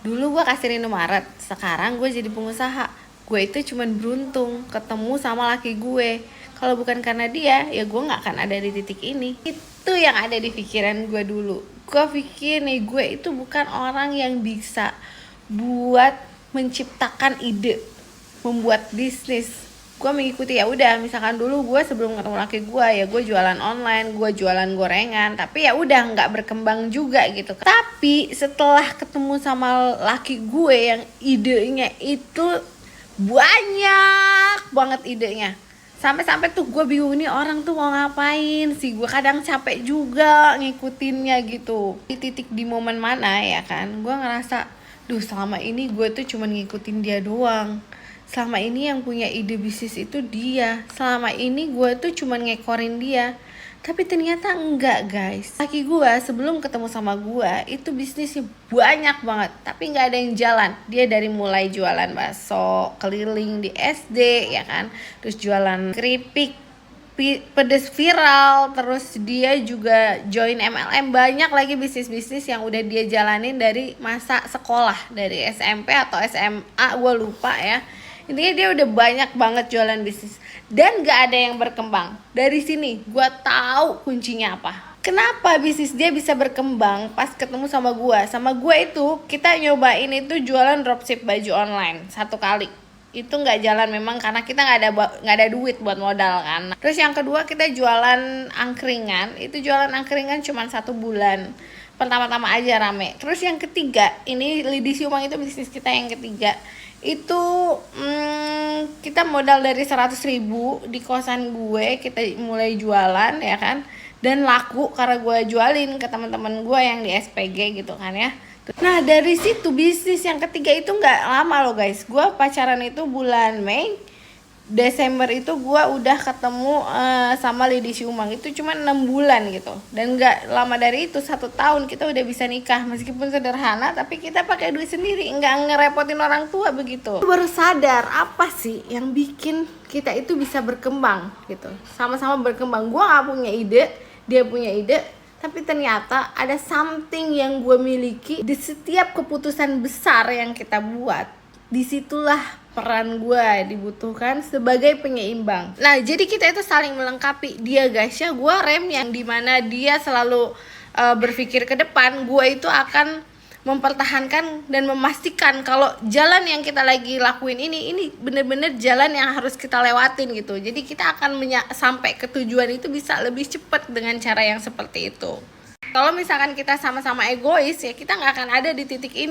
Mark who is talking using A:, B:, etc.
A: Dulu gue kasir Indomaret, sekarang gue jadi pengusaha. Gue itu cuman beruntung ketemu sama laki gue. Kalau bukan karena dia, ya gue nggak akan ada di titik ini. Itu yang ada di pikiran gue dulu. Gue pikir nih, gue itu bukan orang yang bisa buat menciptakan ide, membuat bisnis. Gue mengikuti, ya udah, misalkan dulu gue sebelum ketemu laki gue, ya gue jualan online, gue jualan gorengan, tapi ya udah nggak berkembang juga gitu. Tapi setelah ketemu sama laki gue yang idenya itu banyak banget idenya, sampai-sampai tuh gue bingung nih orang tuh mau ngapain sih. Gue kadang capek juga ngikutinnya gitu. Di titik di momen mana ya kan, gue ngerasa, duh, selama ini gue tuh cuma ngikutin dia doang. Selama ini yang punya ide bisnis itu dia. Selama ini gue tuh cuma ngekorin dia. Tapi ternyata enggak, guys. Laki gue sebelum ketemu sama gue itu bisnisnya banyak banget, tapi nggak ada yang jalan. Dia dari mulai jualan bakso keliling di SD ya kan, terus jualan keripik pedes viral, terus dia juga join MLM. Banyak lagi bisnis-bisnis yang udah dia jalanin dari masa sekolah, dari SMP atau SMA gue lupa ya. Intinya dia udah banyak banget jualan bisnis dan gak ada yang berkembang. Dari sini gue tahu kuncinya apa. Kenapa bisnis dia bisa berkembang pas ketemu sama gue. Sama gue itu kita nyobain itu jualan dropship baju online satu kali. Itu nggak jalan memang karena kita nggak ada duit buat modal kan. Terus yang kedua kita jualan angkringan. Itu jualan angkringan cuma 1 bulan. Pertama-tama aja rame. Terus yang ketiga, ini Lidi Siumang itu bisnis kita yang ketiga. Itu kita modal dari 100.000 di kosan gue, kita mulai jualan ya kan, dan laku karena gue jualin ke teman-teman gue yang di SPG gitu kan ya. Nah dari situ bisnis yang ketiga itu nggak lama loh guys. Gue pacaran itu bulan Mei, Desember itu gue udah ketemu sama Lidi Siumang. Itu cuma 6 bulan gitu. Dan gak lama dari itu, 1 tahun kita udah bisa nikah. Meskipun sederhana, tapi kita pakai duit sendiri, nggak ngerepotin orang tua begitu. Baru sadar apa sih yang bikin kita itu bisa berkembang gitu. Sama-sama berkembang. Gue gak punya ide, dia punya ide, tapi ternyata ada something yang gue miliki. Di setiap keputusan besar yang kita buat, disitulah peran gue dibutuhkan sebagai penyeimbang. Nah jadi kita itu saling melengkapi. Dia gasnya, gue rem yang dimana dia selalu berpikir ke depan. Gue itu akan mempertahankan dan memastikan kalau jalan yang kita lagi lakuin ini bener-bener jalan yang harus kita lewatin gitu. Jadi kita akan sampai ke tujuan itu bisa lebih cepat dengan cara yang seperti itu. Kalau misalkan kita sama-sama egois, ya kita nggak akan ada di titik ini.